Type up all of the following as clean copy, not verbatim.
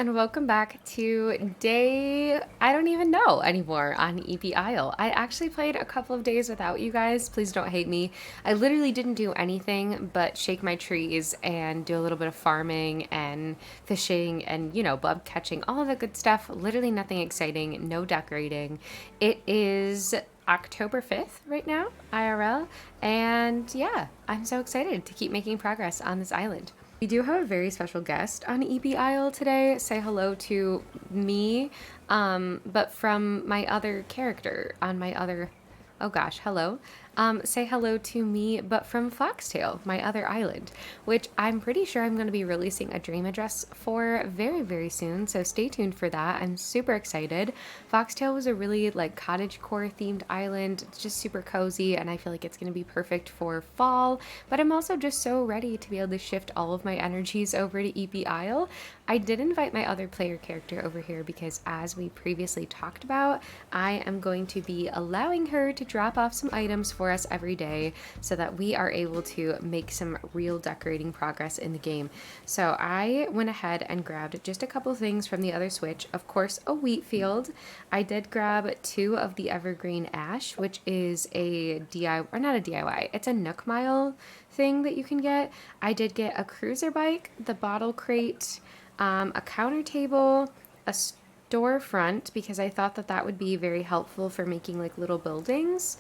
and welcome back to day, I don't even know anymore on Eepy Isle. I actually played a couple of days without you guys. Please don't hate me. I literally didn't do anything but shake my trees and do a little bit of farming and fishing and, bug catching, all of the good stuff. Literally nothing exciting, no decorating. It is October 5th right now, IRL, and yeah, I'm so excited to keep making progress on this island. We do have a very special guest on EB Isle today. Say hello to me, but from my other character on my other. Oh gosh, hello. Say hello to me, but from Foxtail, my other island, which I'm pretty sure I'm going to be releasing a dream address for very, very soon. So stay tuned for that. I'm super excited. Foxtail was a really cottagecore themed island. It's just super cozy, and I feel like it's going to be perfect for fall. But I'm also just so ready to be able to shift all of my energies over to EP Isle. I did invite my other player character over here because, as we previously talked about, I am going to be allowing her to drop off some items for us every day so that we are able to make some real decorating progress in the game. So I went ahead and grabbed just a couple things from the other switch. Of course, a wheat field. I did grab 2 of the evergreen ash, which is a DIY, or not a DIY, it's a Nook mile thing that you can get. I did get a cruiser bike, the bottle crate, a counter table, a storefront, because I thought that that would be very helpful for making little buildings.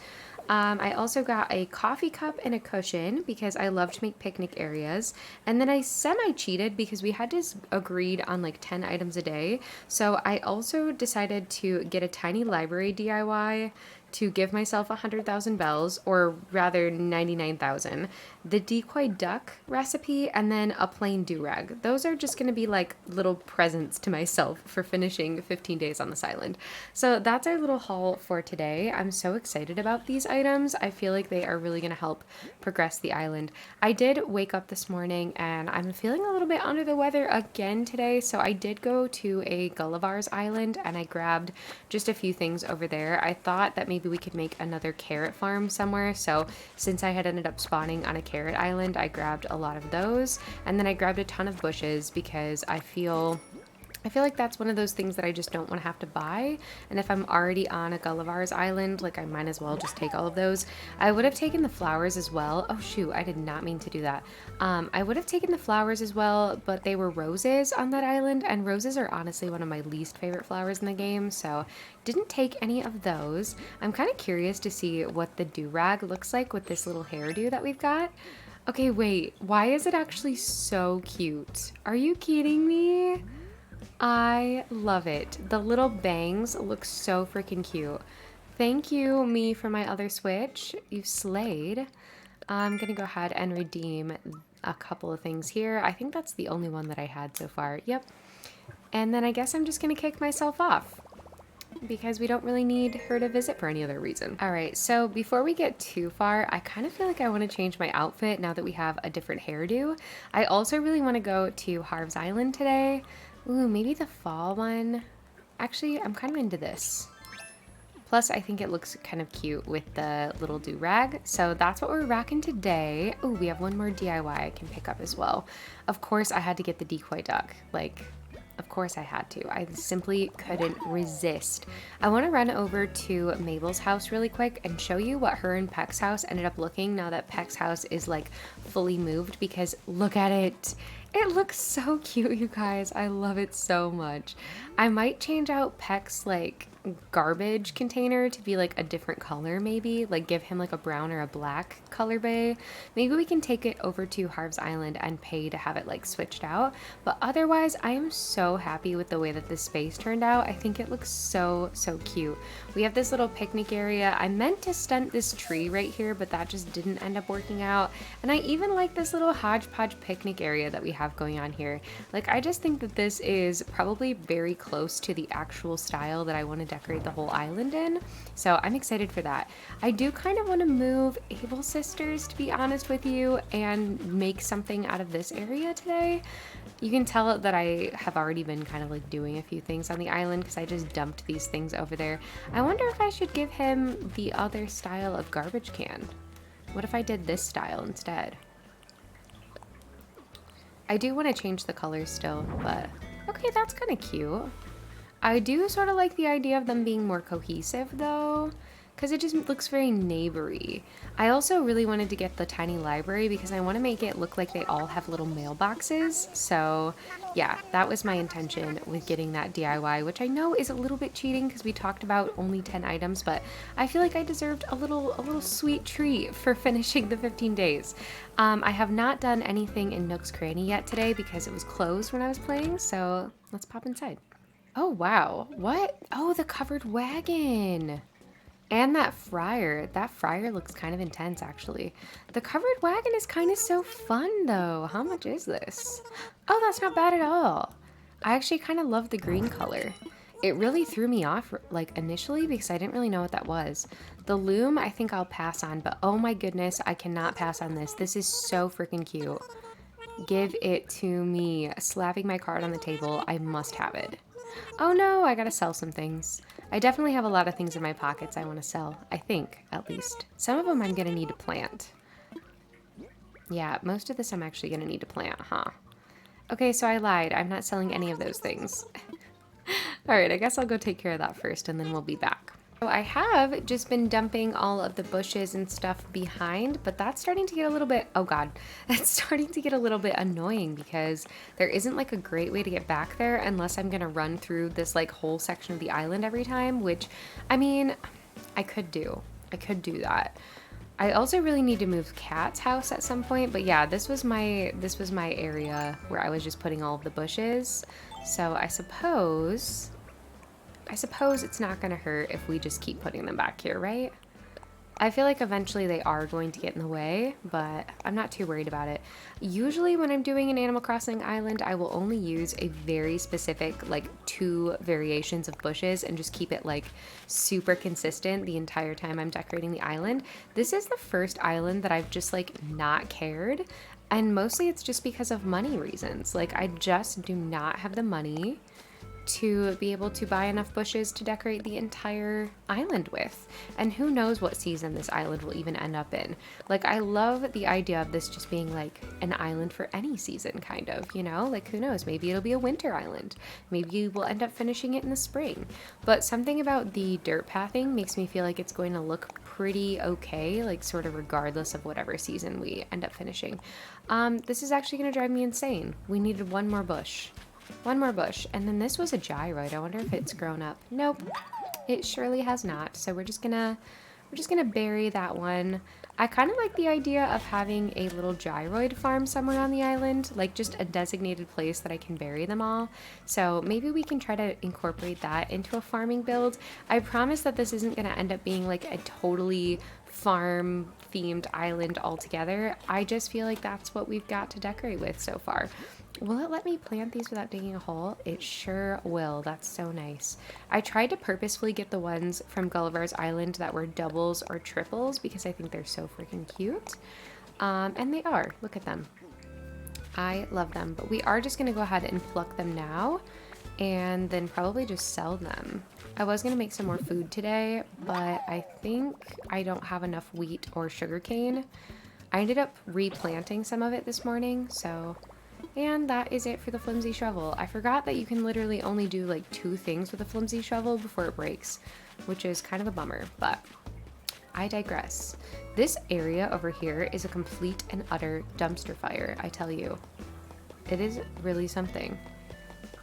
I also got a coffee cup and a cushion because I love to make picnic areas. And then I semi-cheated because we had just agreed on 10 items a day. So I also decided to get a tiny library DIY to give myself 100,000 bells, or rather 99,000, the decoy duck recipe, and then a plain do-rag. Those are just going to be little presents to myself for finishing 15 days on this island. So that's our little haul for today. I'm so excited about these items. I feel like they are really going to help progress the island. I did wake up this morning and I'm feeling a little bit under the weather again today, so I did go to a Gulliver's Island and I grabbed just a few things over there. I thought that maybe we could make another carrot farm somewhere, so since I had ended up spawning on a carrot island, I grabbed a lot of those, and then I grabbed a ton of bushes because I feel like that's one of those things that I just don't want to have to buy. And if I'm already on a Gulliver's Island, I might as well just take all of those. I would have taken the flowers as well. Oh shoot, I did not mean to do that. I would have taken the flowers as well, but they were roses on that island, and roses are honestly one of my least favorite flowers in the game, so didn't take any of those. I'm kind of curious to see what the do-rag looks like with this little hairdo that we've got. Okay, wait, why is it actually so cute? Are you kidding me? I love it. The little bangs look so freaking cute. Thank you, me, for my other switch. You've slayed. I'm gonna go ahead and redeem a couple of things here. I think that's the only one that I had so far. Yep. And then I guess I'm just gonna kick myself off because we don't really need her to visit for any other reason. All right, so before we get too far, I kind of feel like I want to change my outfit now that we have a different hairdo. I also really want to go to Harv's Island today. Ooh, maybe the fall one. Actually, I'm kind of into this. Plus, I think it looks kind of cute with the little do-rag. So that's what we're rocking today. Ooh, we have one more DIY I can pick up as well. Of course, I had to get the decoy duck. Of course I had to. I simply couldn't resist. I want to run over to Mabel's house really quick and show you what her and Peck's house ended up looking now that Peck's house is fully moved, because look at it. It looks so cute, you guys. I love it so much. I might change out Peck's garbage container to be a different color, maybe give him a brown or a black color bay. Maybe we can take it over to Harv's Island and pay to have it switched out, but otherwise I am so happy with the way that this space turned out. I think it looks so cute. We have this little picnic area. I meant to stunt this tree right here, but that just didn't end up working out, and I even like this little hodgepodge picnic area that we have going on here. I just think that this is probably very close to the actual style that I want to decorate the whole island in, so I'm excited for that. I do kind of want to move Able Sisters, to be honest with you, and make something out of this area today. You can tell that I have already been kind of doing a few things on the island because I just dumped these things over there. I wonder if I should give him the other style of garbage can. What if I did this style instead? I do want to change the colors still, but Okay, that's kind of cute. I do sort of like the idea of them being more cohesive though, because it just looks very neighbory. I also really wanted to get the tiny library because I want to make it look like they all have little mailboxes. So yeah, that was my intention with getting that DIY, which I know is a little bit cheating because we talked about only 10 items, but I feel like I deserved a little sweet treat for finishing the 15 days. I have not done anything in Nook's Cranny yet today because it was closed when I was playing, so let's pop inside. Oh, wow. What? Oh, the covered wagon. And that fryer. That fryer looks kind of intense, actually. The covered wagon is kind of so fun, though. How much is this? Oh, that's not bad at all. I actually kind of love the green color. It really threw me off, like, initially because I didn't really know what that was. The loom, I think I'll pass on, but oh my goodness, I cannot pass on this. This is so freaking cute. Give it to me. Slapping my card on the table. I must have it. Oh no, I gotta sell some things. I definitely have a lot of things in my pockets I want to sell. I think, at least. Some of them I'm gonna need to plant. Yeah, most of this I'm actually gonna need to plant, huh? Okay, so I lied. I'm not selling any of those things. Alright, I guess I'll go take care of that first and then we'll be back. So I have just been dumping all of the bushes and stuff behind, but that's starting to get a little bit, oh god, that's starting to get a little bit annoying because there isn't like a great way to get back there unless I'm gonna run through this like whole section of the island every time, which, I mean, I could do that. I also really need to move Cat's house at some point, but yeah, this was my area where I was just putting all of the bushes. So I suppose it's not going to hurt if we just keep putting them back here, right? I feel like eventually they are going to get in the way, but I'm not too worried about it. Usually when I'm doing an Animal Crossing island, I will only use a very specific, like 2 variations of bushes and just keep it like super consistent the entire time I'm decorating the island. This is the first island that I've just like not cared, and mostly it's just because of money reasons. Like I just do not have the money to be able to buy enough bushes to decorate the entire island with. And who knows what season this island will even end up in. Like, I love the idea of this just being like an island for any season, kind of, you know? Like, who knows? Maybe it'll be a winter island. Maybe we'll end up finishing it in the spring. But something about the dirt pathing makes me feel like it's going to look pretty okay, like sort of regardless of whatever season we end up finishing. This is actually going to drive me insane. We needed one more bush. One more bush, and then this was a gyroid. I wonder if it's grown up. Nope, it surely has not. So we're just gonna bury that one. I kind of like the idea of having a little gyroid farm somewhere on the island, like just a designated place that I can bury them all. So maybe we can try to incorporate that into a farming build. I promise that this isn't gonna end up being like a totally farm themed island altogether. I just feel like that's what we've got to decorate with so far. Will it let me plant these without digging a hole? It sure will. That's so nice. I tried to purposefully get the ones from Gulliver's Island that were doubles or triples because I think they're so freaking cute. And they are. Look at them. I love them. But we are just going to go ahead and pluck them now and then probably just sell them. I was going to make some more food today, but I think I don't have enough wheat or sugarcane. I ended up replanting some of it this morning, so... And that is it for the flimsy shovel. I forgot that you can literally only do like 2 things with a flimsy shovel before it breaks, which is kind of a bummer, but I digress. This area over here is a complete and utter dumpster fire, I tell you. It is really something.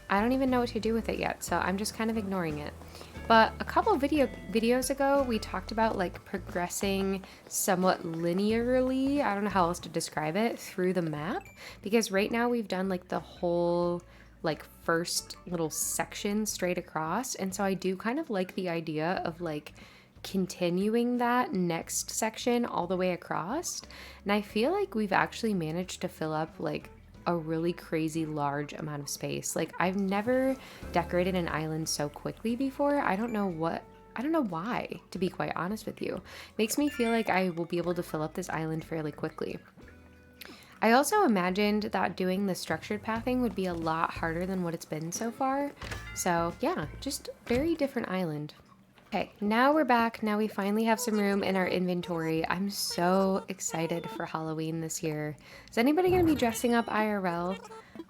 I don't even know what to do with it yet, so I'm just kind of ignoring it. But a couple videos ago, we talked about like progressing somewhat linearly, I don't know how else to describe it, through the map. Because right now we've done like the whole like first little section straight across. And so I do kind of like the idea of like continuing that next section all the way across. And I feel like we've actually managed to fill up like a really crazy large amount of space. Like I've never decorated an island so quickly before. I don't know why, to be quite honest with you. Makes me feel like I will be able to fill up this island fairly quickly. I also imagined that doing the structured pathing would be a lot harder than what it's been so far. So yeah, just very different island. Okay, now we're back. Now we finally have some room in our inventory. I'm so excited for Halloween this year. Is anybody going to be dressing up IRL?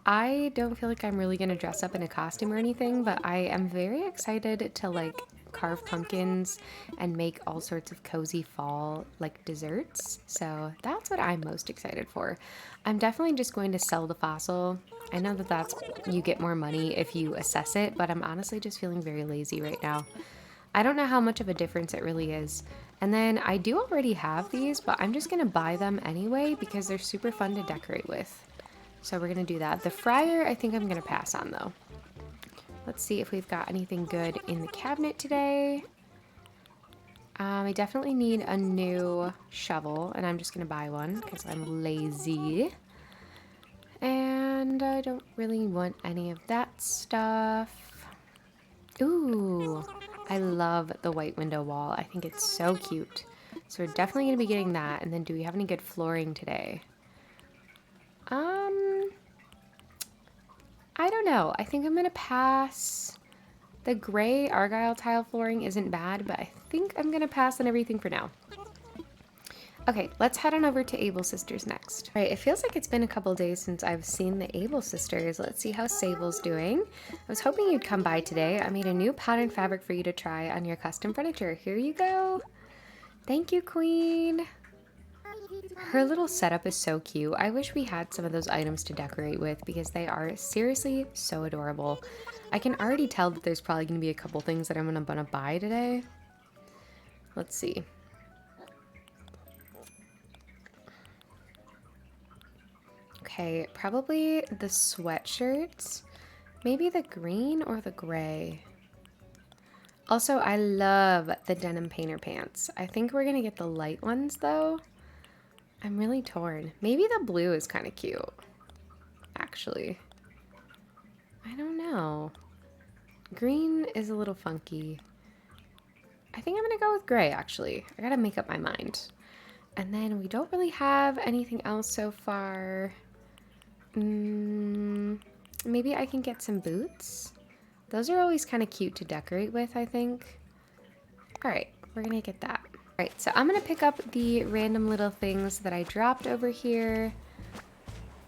I don't feel like I'm really going to dress up in a costume or anything, but I am very excited to like carve pumpkins and make all sorts of cozy fall like desserts. So that's what I'm most excited for. I'm definitely just going to sell the fossil. I know that you get more money if you assess it, but I'm honestly just feeling very lazy right now. I don't know how much of a difference it really is. And then I do already have these, but I'm just going to buy them anyway because they're super fun to decorate with. So we're going to do that. The fryer, I think I'm going to pass on though. Let's see if we've got anything good in the cabinet today. I definitely need a new shovel, and I'm just going to buy one because I'm lazy. And I don't really want any of that stuff. Ooh, I love the white window wall. I think it's so cute. So we're definitely going to be getting that. And then do we have any good flooring today? I don't know. I think I'm going to pass. The gray Argyle tile flooring isn't bad, but I think I'm going to pass on everything for now. Okay, let's head on over to Able Sisters next. All right, it feels like it's been a couple days since I've seen the Able Sisters. Let's see how Sable's doing. I was hoping you'd come by today. I made a new pattern fabric for you to try on your custom furniture. Here you go. Thank you, Queen. Her little setup is so cute. I wish we had some of those items to decorate with because they are seriously so adorable. I can already tell that there's probably going to be a couple things that I'm going to buy today. Let's see. Okay, probably the sweatshirts. Maybe the green or the gray. Also, I love the denim painter pants. I think we're going to get the light ones though. I'm really torn. Maybe the blue is kind of cute, actually. I don't know. Green is a little funky. I think I'm gonna go with gray, actually. I gotta make up my mind. And then we don't really have anything else so far. Maybe I can get some boots. Those are always kind of cute to decorate with, I think. All right, we're gonna get that. All right, so I'm gonna pick up the random little things that I dropped over here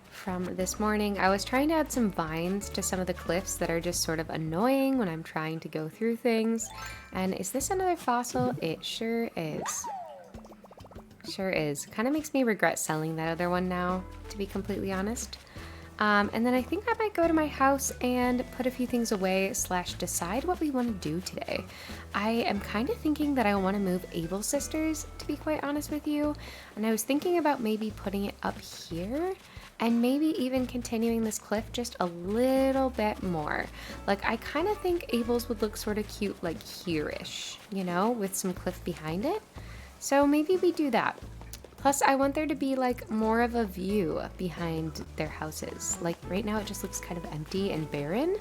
from this morning. I was trying to add some vines to some of the cliffs that are just sort of annoying when I'm trying to go through things. And is this another fossil? It sure is. Sure is. Kind of makes me regret selling that other one now, to be completely honest. And then I think I might go to my house and put a few things away / decide what we want to do today. I am kind of thinking that I want to move Able Sisters, to be quite honest with you. And I was thinking about maybe putting it up here and maybe even continuing this cliff just a little bit more. Like, I kind of think Able's would look sort of cute like here-ish, you know, with some cliff behind it. So maybe we do that. Plus, I want there to be like more of a view behind their houses. Like right now it just looks kind of empty and barren.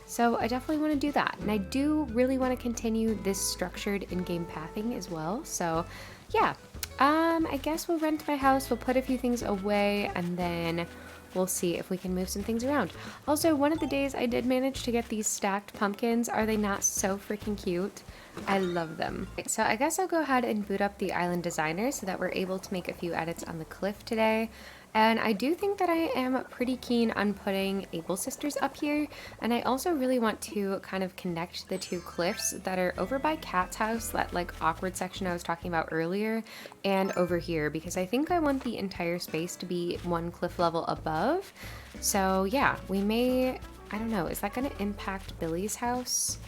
So I definitely want to do that. And I do really want to continue this structured in-game pathing as well. So yeah, I guess we'll rent my house, we'll put a few things away, and then we'll see if we can move some things around. Also, one of the days I did manage to get these stacked pumpkins. Are they not so freaking cute? I love them. So I guess I'll go ahead and boot up the Island Designer so that we're able to make a few edits on the cliff today. And I do think that I am pretty keen on putting Able Sisters up here. And I also really want to kind of connect the two cliffs that are over by Kat's house, that like awkward section I was talking about earlier, and over here, because I think I want the entire space to be one cliff level above. So yeah, we may, I don't know, is that going to impact Billy's house?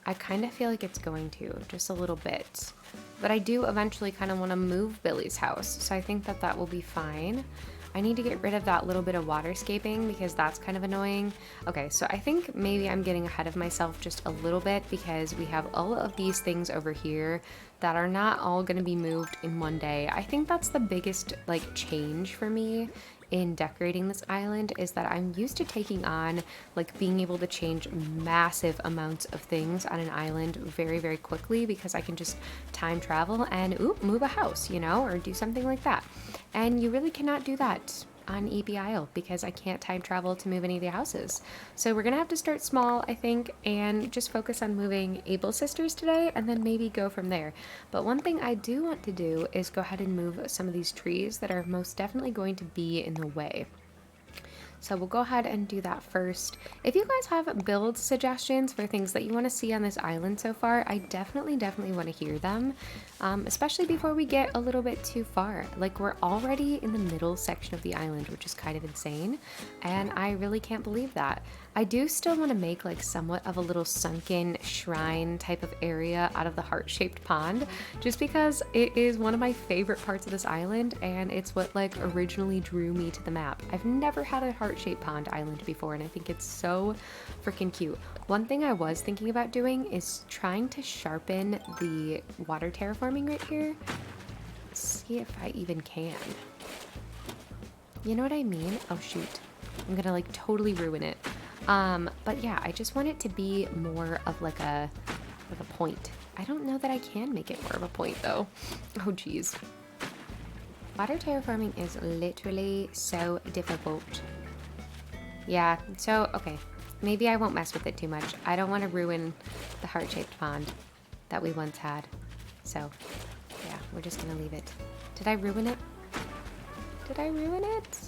I kind of feel like it's going to, just a little bit. But I do eventually kind of want to move Billy's house, so I think that that will be fine. I need to get rid of that little bit of waterscaping because that's kind of annoying. Okay, so I think maybe I'm getting ahead of myself just a little bit because we have all of these things over here that are not all going to be moved in one day. I think that's the biggest like change for me in decorating this island, is that I'm used to taking on like being able to change massive amounts of things on an island very, very quickly because I can just time travel and move a house, you know, or do something like that. And you really cannot do that on Eepy Isle because I can't time travel to move any of the houses. So we're gonna have to start small, I think, and just focus on moving Able Sisters today and then maybe go from there. But one thing I do want to do is go ahead and move some of these trees that are most definitely going to be in the way. So we'll go ahead and do that first. If you guys have build suggestions for things that you want to see on this island so far, I definitely want to hear them, especially before we get a little bit too far. Like, we're already in the middle section of the island, which is kind of insane, and I really can't believe that. I do still want to make like somewhat of a little sunken shrine type of area out of the heart-shaped pond, just because it is one of my favorite parts of this island, and it's what like originally drew me to the map. I've never had a heart-shaped pond island before, and I think it's so freaking cute. One thing I was thinking about doing is trying to sharpen the water terraforming right here. Let's see if I even can. You know what I mean? Oh shoot. I'm gonna like totally ruin it. But yeah, I just want it to be more of like a point. I don't know that I can make it more of a point though. Oh geez. Water terraforming is literally so difficult. Yeah, so okay. Maybe I won't mess with it too much. I don't want to ruin the heart-shaped pond that we once had. So yeah, we're just gonna leave it. Did I ruin it? Did I ruin it?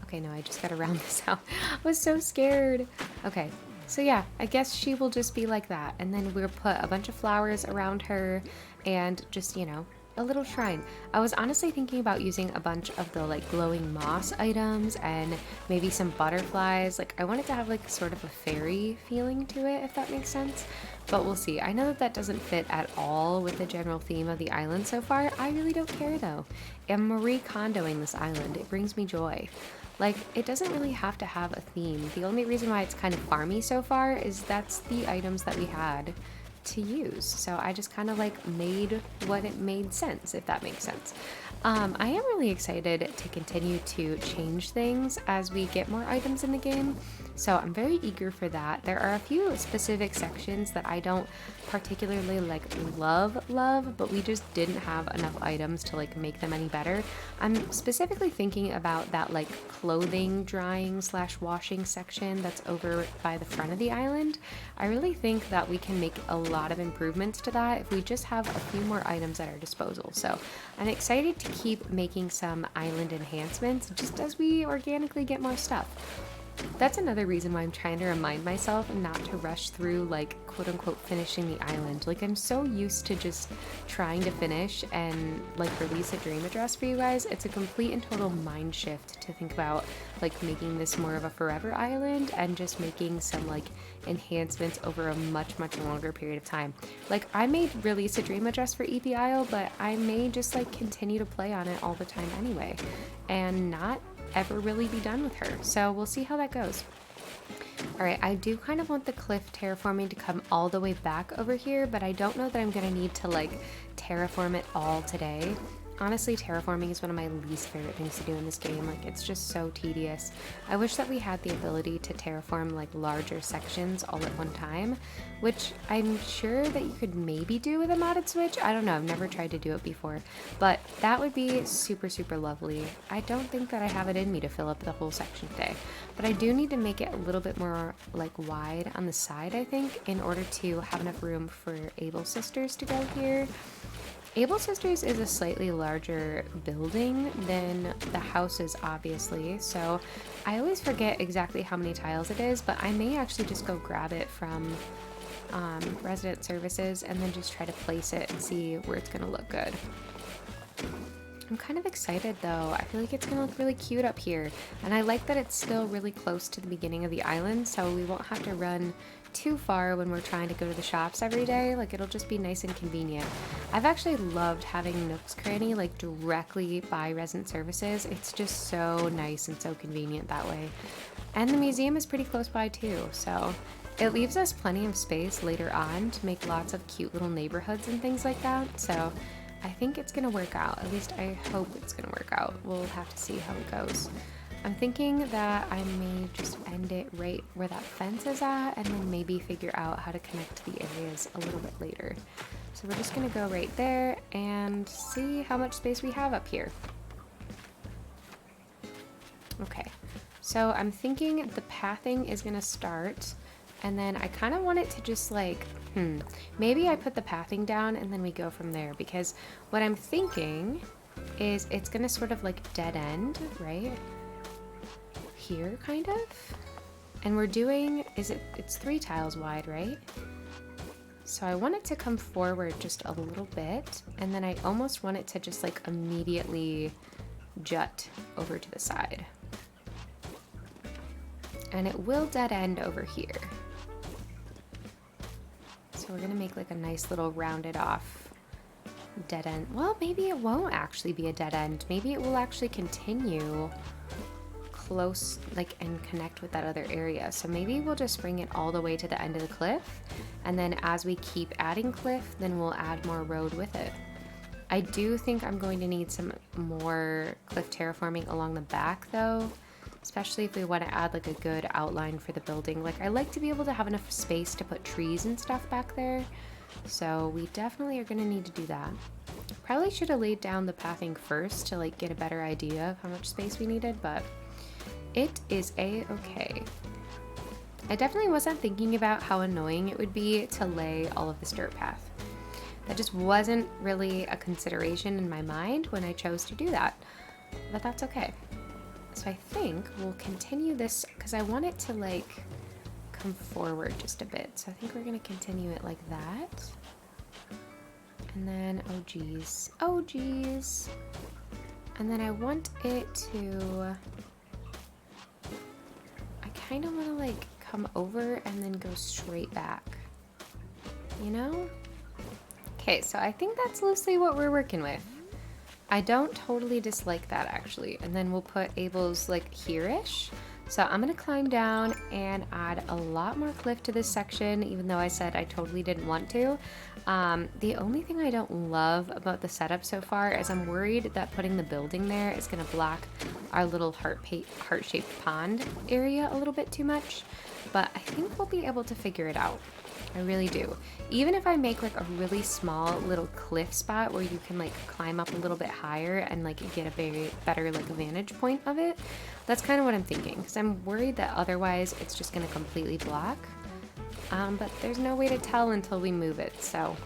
Okay, no, I just gotta round this out. I was so scared. Okay, so yeah, I guess she will just be like that. And then we'll put a bunch of flowers around her and just, you know, a little shrine. I was honestly thinking about using a bunch of the like glowing moss items and maybe some butterflies. Like, I want it to have like sort of a fairy feeling to it, if that makes sense. But we'll see. I know that that doesn't fit at all with the general theme of the island so far. I really don't care though. I'm Marie Kondoing this island. It brings me joy. Like, it doesn't really have to have a theme. The only reason why it's kind of farmy so far is that's the items that we had to use. So I just kind of like made what it made sense, if that makes sense. I am really excited to continue to change things as we get more items in the game. So I'm very eager for that. There are a few specific sections that I don't particularly like love, but we just didn't have enough items to like make them any better. I'm specifically thinking about that like clothing drying / washing section that's over by the front of the island. I really think that we can make a lot of improvements to that if we just have a few more items at our disposal. So I'm excited to keep making some island enhancements just as we organically get more stuff. That's another reason why I'm trying to remind myself not to rush through, like, quote-unquote finishing the island. Like, I'm so used to just trying to finish and, like, release a dream address for you guys. It's a complete and total mind shift to think about, like, making this more of a forever island and just making some, like, enhancements over a much longer period of time. Like, I may release a dream address for Eepy Isle, but I may just, like, continue to play on it all the time anyway and not ever really be done with her. So we'll see how that goes. Alright, I do kind of want the cliff terraforming to come all the way back over here, but I don't know that I'm gonna need to like terraform it all today. Honestly, terraforming is one of my least favorite things to do in this game. Like, it's just so tedious. I wish that we had the ability to terraform like larger sections all at one time, which I'm sure that you could maybe do with a modded switch. I don't know, I've never tried to do it before, but that would be super lovely. I don't think that I have it in me to fill up the whole section today, but I do need to make it a little bit more like wide on the side, I think, in order to have enough room for Able Sisters to go here. Able Sisters is a slightly larger building than the houses, obviously, so I always forget exactly how many tiles it is, but I may actually just go grab it from resident services and then just try to place it and see where it's going to look good. I'm kind of excited though. I feel like it's gonna look really cute up here, and I like that it's still really close to the beginning of the island, so we won't have to run too far when we're trying to go to the shops every day. Like, it'll just be nice and convenient. I've actually loved having Nook's Cranny like directly by resident services. It's just so nice and so convenient that way. And the museum is pretty close by too, so it leaves us plenty of space later on to make lots of cute little neighborhoods and things like that. So I think it's gonna work out. At least I hope it's gonna work out. We'll have to see how it goes. I'm thinking that I may just end it right where that fence is at, and then maybe figure out how to connect the areas a little bit later. So we're just gonna go right there and see how much space we have up here. Okay, so I'm thinking the pathing is gonna start, and then I kind of want it to just like, maybe I put the pathing down and then we go from there, because what I'm thinking is it's gonna sort of like dead end, right? Here, kind of. And we're doing, it's 3 tiles wide, right? So I want it to come forward just a little bit, and then I almost want it to just like immediately jut over to the side. And it will dead end over here. So we're gonna make like a nice little rounded off dead end. Well, maybe it won't actually be a dead end. Maybe it will actually continue close, like, and connect with that other area. So maybe we'll just bring it all the way to the end of the cliff, and then as we keep adding cliff, then we'll add more road with it. I do think I'm going to need some more cliff terraforming along the back though, especially if we want to add like a good outline for the building. Like, I like to be able to have enough space to put trees and stuff back there, so we definitely are going to need to do that. Probably should have laid down the pathing first to like get a better idea of how much space we needed, but it is a-okay. I definitely wasn't thinking about how annoying it would be to lay all of this dirt path. That just wasn't really a consideration in my mind when I chose to do that, but that's okay. So I think we'll continue this because I want it to like come forward just a bit. So I think we're gonna continue it like that. And then, oh geez. And then I want it to, I kind of want to like come over and then go straight back, you know? Okay, so I think that's loosely what we're working with. I don't totally dislike that actually. And then we'll put Abel's like here-ish. So I'm gonna climb down and add a lot more cliff to this section, even though I said I totally didn't want to. The only thing I don't love about the setup so far is I'm worried that putting the building there is gonna block our little heart-shaped pond area a little bit too much, but I think we'll be able to figure it out. I really do. Even if I make like a really small little cliff spot where you can like climb up a little bit higher and like get a better like vantage point of it, that's kind of what I'm thinking, because I'm worried that otherwise it's just going to completely block. But there's no way to tell until we move it, so,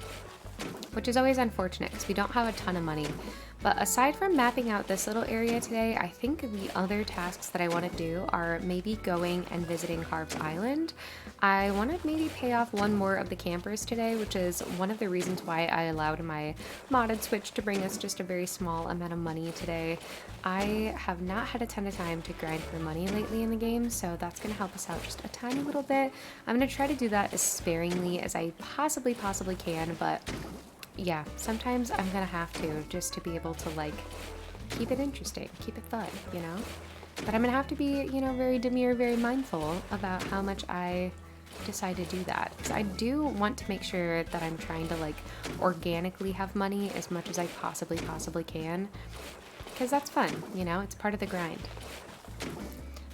which is always unfortunate because we don't have a ton of money. But aside from mapping out this little area today, I think the other tasks that I want to do are maybe going and visiting Harv's Island. I want to maybe pay off one more of the campers today, which is one of the reasons why I allowed my modded Switch to bring us just a very small amount of money today. I have not had a ton of time to grind for money lately in the game, so that's going to help us out just a tiny little bit. I'm going to try to do that as sparingly as I possibly can, but yeah, sometimes I'm gonna have to, just to be able to like keep it interesting, keep it fun, you know? But I'm gonna have to be, you know, very demure, very mindful about how much I decide to do that. Because I do want to make sure that I'm trying to like organically have money as much as I possibly can. Because that's fun, you know, it's part of the grind.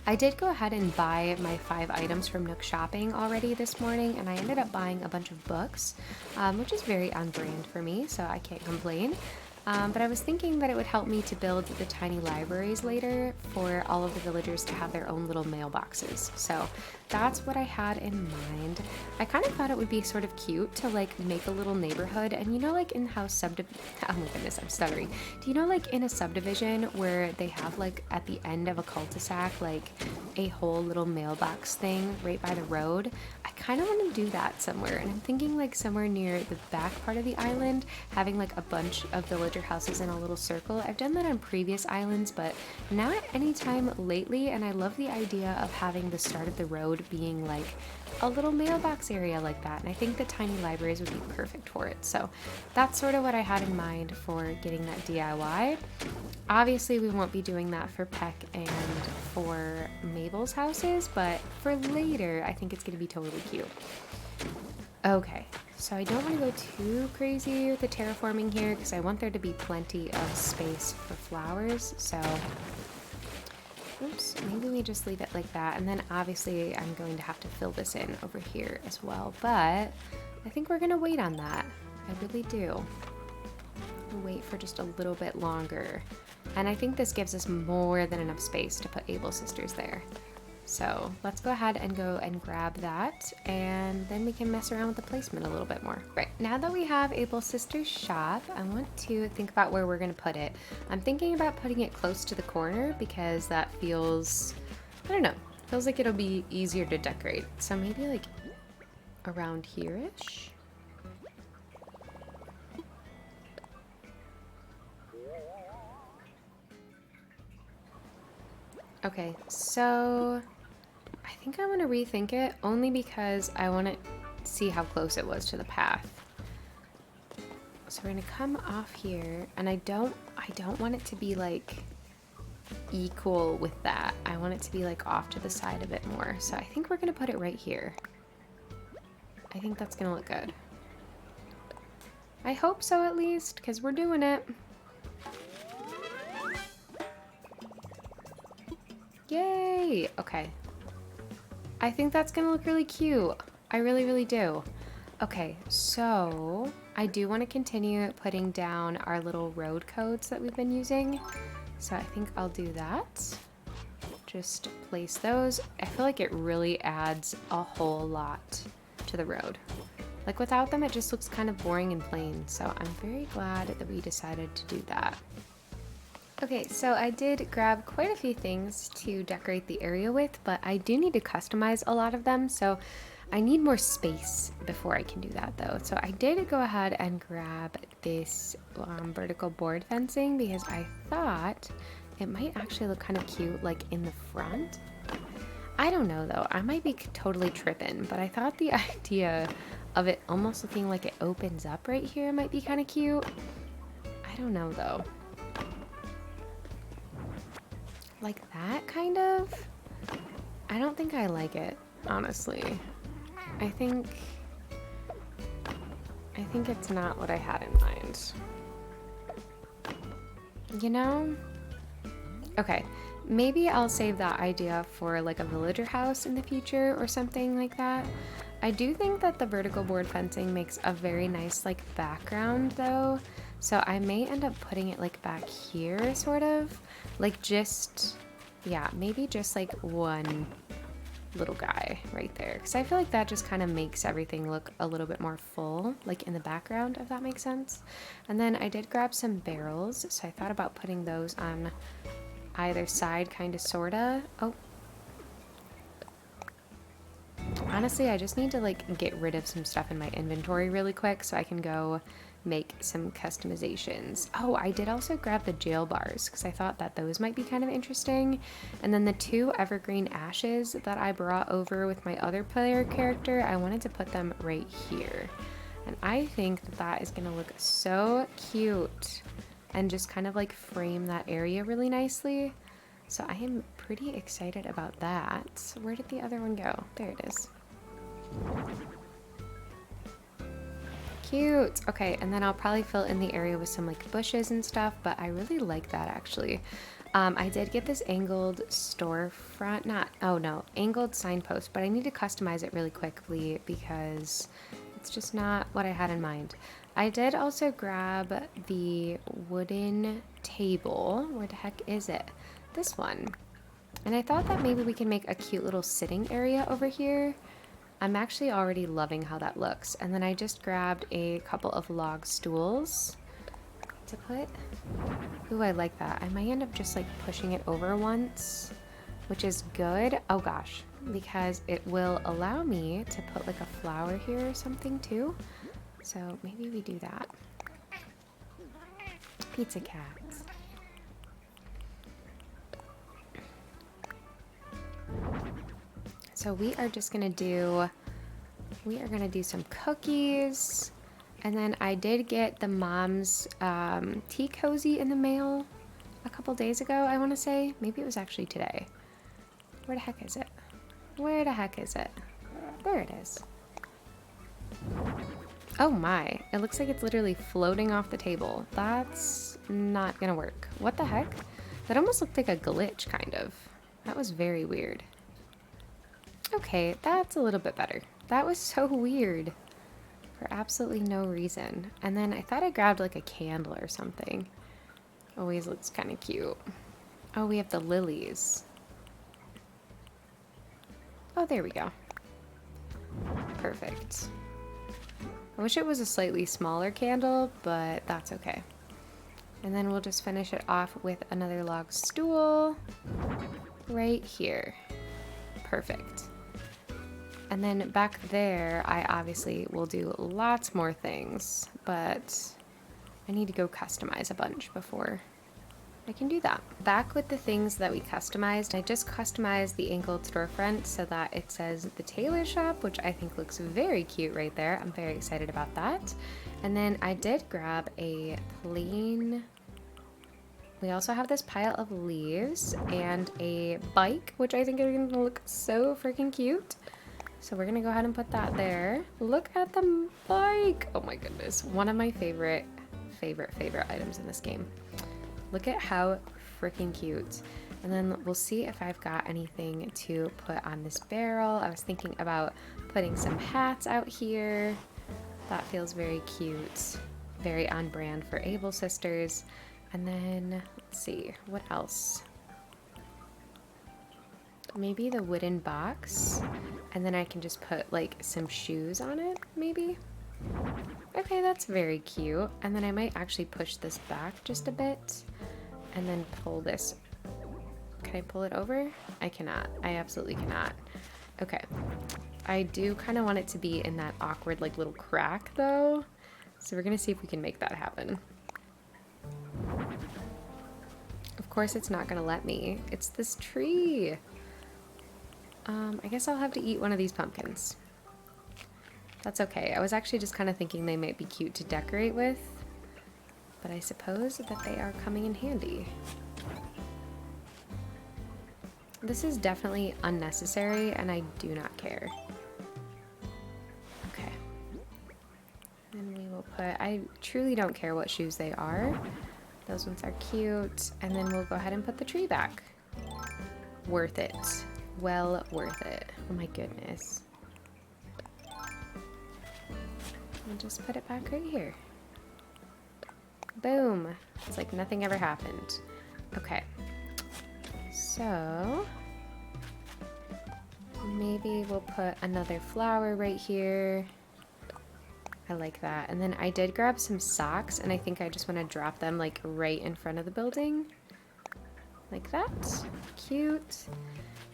I did go ahead and buy my 5 items from Nook Shopping already this morning, and I ended up buying a bunch of books, which is very on brand for me, so I can't complain. But I was thinking that it would help me to build the tiny libraries later for all of the villagers to have their own little mailboxes. So that's what I had in mind. I kind of thought it would be sort of cute to like make a little neighborhood, and you know, like in how oh my goodness, I'm stuttering. Do you know, like in a subdivision where they have like at the end of a cul-de-sac like a whole little mailbox thing right by the road? I kind of want to do that somewhere, and I'm thinking like somewhere near the back part of the island, having like a bunch of villager houses in a little circle. I've done that on previous islands, but not any time lately, and I love the idea of having the start of the road being like a little mailbox area like that, and I think the tiny libraries would be perfect for it. So that's sort of what I had in mind for getting that DIY. Obviously we won't be doing that for Peck and for Mabel's houses, but for later I think it's going to be totally cute. Okay, so I don't want to go too crazy with the terraforming here because I want there to be plenty of space for flowers. So oops, maybe we just leave it like that, and then obviously I'm going to have to fill this in over here as well, but I think we're gonna wait on that. I really do. We'll wait for just a little bit longer. And I think this gives us more than enough space to put Able Sisters there. So let's go ahead and go and grab that, and then we can mess around with the placement a little bit more. Right, now that we have Able Sisters shop, I want to think about where we're gonna put it. I'm thinking about putting it close to the corner because that feels, I don't know, feels like it'll be easier to decorate. So maybe like around here-ish? Okay, so I think I want to rethink it only because I want to see how close it was to the path. So we're gonna come off here, and I don't want it to be like equal with that. I want it to be like off to the side a bit more. So I think we're gonna put it right here. I think that's gonna look good. I hope so, at least, because we're doing it. Yay! Okay. I think that's gonna look really cute. I really, really do. Okay, so I do want to continue putting down our little road codes that we've been using. So I think I'll do that. Just place those. I feel like it really adds a whole lot to the road. Like without them, it just looks kind of boring and plain. So I'm very glad that we decided to do that. Okay, so I did grab quite a few things to decorate the area with, but I do need to customize a lot of them, so I need more space before I can do that though. So I did go ahead and grab this vertical board fencing because I thought it might actually look kind of cute like in the front. I don't know though, I might be totally tripping, but I thought the idea of it almost looking like it opens up right here might be kind of cute. I don't know though. Like that, kind of? I don't think I like it, honestly. I think it's not what I had in mind. You know? Okay, maybe I'll save that idea for like a villager house in the future or something like that. I do think that the vertical board fencing makes a very nice like background though. So I may end up putting it like back here, sort of. Like just, yeah, maybe just like one little guy right there. Because I feel like that just kind of makes everything look a little bit more full, like in the background, if that makes sense. And then I did grab some barrels. So I thought about putting those on either side, kind of, sorta. Oh. Honestly, I just need to like get rid of some stuff in my inventory really quick so I can go make some customizations. Oh, I did also grab the jail bars because I thought that those might be kind of interesting. And then the 2 evergreen ashes that I brought over with my other player character, I wanted to put them right here. And I think that that is going to look so cute and just kind of like frame that area really nicely. So I am pretty excited about that. Where did the other one go? There it is. Cute. Okay, and then I'll probably fill in the area with some like bushes and stuff, but I really like that actually. I did get this angled storefront, angled signpost, but I need to customize it really quickly because it's just not what I had in mind. I did also grab the wooden table. Where the heck is it? This one. And I thought that maybe we can make a cute little sitting area over here. I'm actually already loving how that looks. And then I just grabbed a couple of log stools to put. Ooh, I like that. I might end up just like pushing it over once, which is good. Oh gosh, because it will allow me to put like a flower here or something too. So maybe we do that. Pizza cats. So we are gonna do some cookies. And then I did get the mom's tea cozy in the mail a couple days ago, I want to say. Maybe it was actually today. Where the heck is it? Where the heck is it? There it is. Oh my, it looks like it's literally floating off the table. That's not gonna work. What the heck? That almost looked like a glitch, kind of. That was very weird. Okay, that's a little bit better. That was so weird for absolutely no reason. And then I thought I grabbed like a candle or something. Always looks kind of cute. Oh, we have the lilies. Oh, there we go. Perfect. I wish it was a slightly smaller candle, but that's okay. And then we'll just finish it off with another log stool right here. Perfect. And then back there, I obviously will do lots more things, but I need to go customize a bunch before I can do that. Back with the things that we customized, I just customized the angled storefront so that it says the tailor shop, which I think looks very cute right there. I'm very excited about that. And then I did grab a plain, we also have this pile of leaves and a bike, which I think is gonna look so freaking cute. So we're gonna go ahead and put that there. Look at the bike. Oh my goodness. One of my favorite items in this game. Look at how freaking cute. And then we'll see if I've got anything to put on this barrel. I was thinking about putting some hats out here. That feels very cute. Very on brand for Able Sisters. And then, let's see, what else? Maybe the wooden box. And then I can just put like some shoes on it, maybe? Okay, that's very cute. And then I might actually push this back just a bit and then pull this. Can I pull it over? I cannot. I absolutely cannot. Okay. I do kind of want it to be in that awkward like little crack though. So we're gonna see if we can make that happen. Of course it's not gonna let me. It's this tree. I guess I'll have to eat one of these pumpkins. That's okay. I was actually just kind of thinking they might be cute to decorate with, but I suppose that they are coming in handy. This is definitely unnecessary and I do not care. Okay. And we will put, I truly don't care what shoes they are. Those ones are cute. And then we'll go ahead and put the tree back. Worth it. Well worth it. Oh my goodness. And just put it back right here. Boom. It's like nothing ever happened. Okay. So maybe we'll put another flower right here. I like that. And then I did grab some socks and I think I just want to drop them like right in front of the building. Like that. Cute.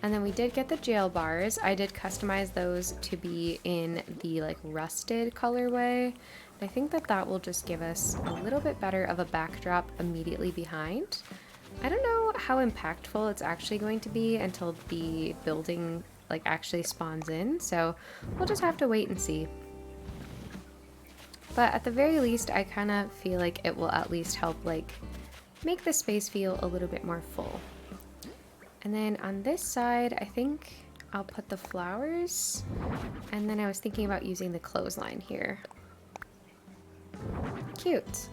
And then we did get the jail bars. I did customize those to be in the like rusted colorway. I think that that will just give us a little bit better of a backdrop immediately behind. I don't know how impactful it's actually going to be until the building like actually spawns in. So we'll just have to wait and see. But at the very least, I kind of feel like it will at least help like make the space feel a little bit more full. And then on this side, I think I'll put the flowers. And then I was thinking about using the clothesline here. Cute.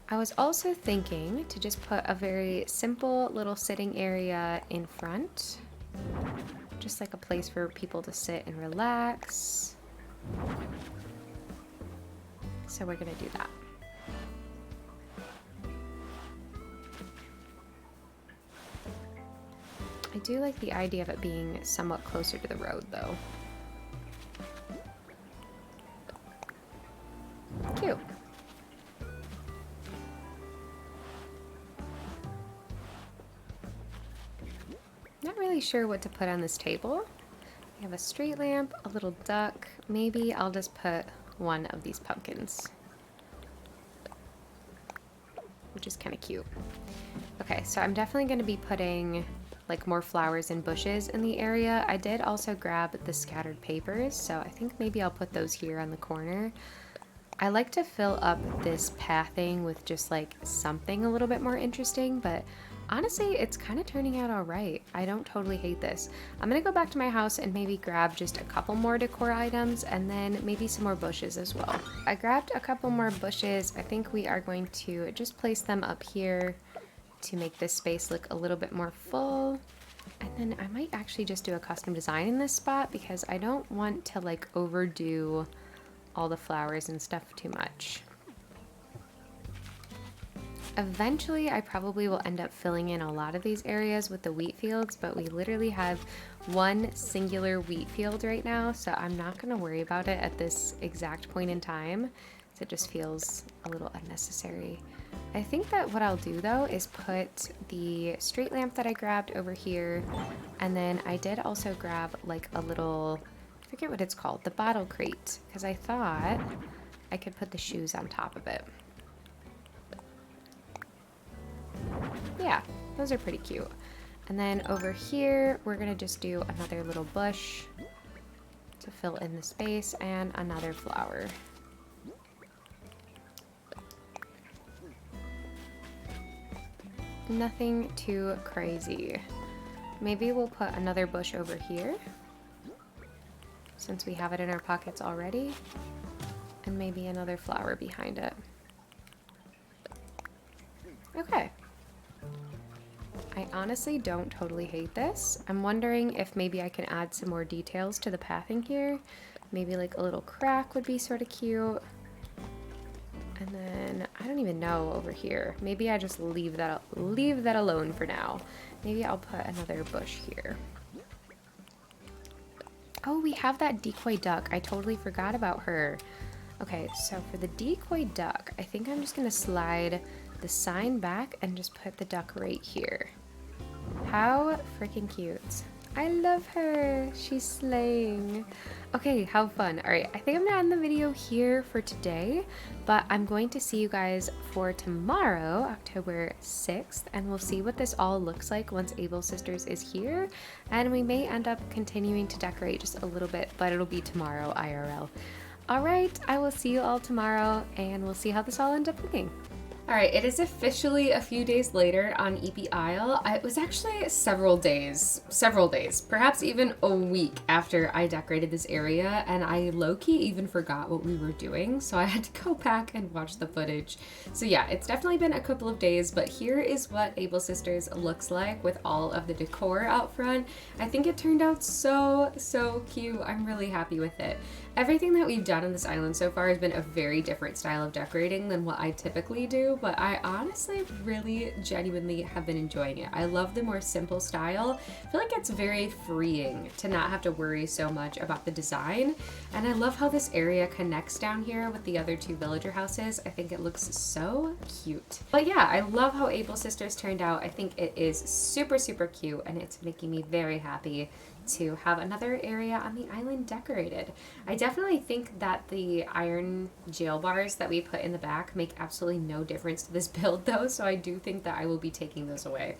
I was also thinking to just put a very simple little sitting area in front. Just like a place for people to sit and relax. So we're gonna do that. I do like the idea of it being somewhat closer to the road though. Cute. Not really sure what to put on this table. We have a street lamp, a little duck. Maybe I'll just put one of these pumpkins, which is kind of cute. Okay, so I'm definitely going to be putting like more flowers and bushes in the area. I did also grab the scattered papers, so I think maybe I'll put those here on the corner. I like to fill up this pathing with just like something a little bit more interesting, but honestly, it's kind of turning out all right. I don't totally hate this. I'm gonna go back to my house and maybe grab just a couple more decor items and then maybe some more bushes as well. I grabbed a couple more bushes. I think we are going to just place them up here to make this space look a little bit more full. And then I might actually just do a custom design in this spot because I don't want to like overdo all the flowers and stuff too much. eventually I probably will end up filling in a lot of these areas with the wheat fields, but we literally have one singular wheat field right now, so I'm not going to worry about it at this exact point in time. So it just feels a little unnecessary. I think that what I'll do though is put the street lamp that I grabbed over here, and then I did also grab like a little, I forget what it's called, the bottle crate, because I thought I could put the shoes on top of it. Yeah, those are pretty cute. And then over here, we're gonna just do another little bush to fill in the space and another flower. Nothing too crazy. Maybe we'll put another bush over here since we have it in our pockets already, and maybe another flower behind it. Okay. I honestly don't totally hate this. I'm wondering if maybe I can add some more details to the pathing here. Maybe like a little crack would be sort of cute. And then I don't even know over here. Maybe I just leave that alone for now. Maybe I'll put another bush here. Oh, we have that decoy duck. I totally forgot about her. Okay, so for the decoy duck, I think I'm just gonna slide the sign back and just put the duck right here. How freaking cute. I love her. She's slaying. Okay, how fun. All right, I think I'm gonna end the video here for today, but I'm going to see you guys for tomorrow, October 6th, and we'll see what this all looks like once Able Sisters is here, and we may end up continuing to decorate just a little bit, but it'll be tomorrow IRL. All right, I will see you all tomorrow, and we'll see how this all ends up looking. All right, it is officially a few days later on Eepy Isle. It was actually several days, perhaps even a week after I decorated this area, and I low-key even forgot what we were doing, so I had to go back and watch the footage. So yeah, it's definitely been a couple of days, but here is what Able Sisters looks like with all of the decor out front. I think it turned out so cute. I'm really happy with it. Everything that we've done on this island so far has been a very different style of decorating than what I typically do, but I honestly really genuinely have been enjoying it. I love the more simple style. I feel like it's very freeing to not have to worry so much about the design, and I love how this area connects down here with the other two villager houses. I think it looks so cute. But yeah, I love how Able Sisters turned out. I think it is super cute, and it's making me very happy to have another area on the island decorated. I definitely think that the iron jail bars that we put in the back make absolutely no difference to this build though, so I do think that I will be taking those away.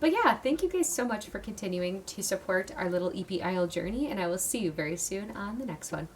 But yeah, thank you guys so much for continuing to support our little Eepy Isle journey, and I will see you very soon on the next one.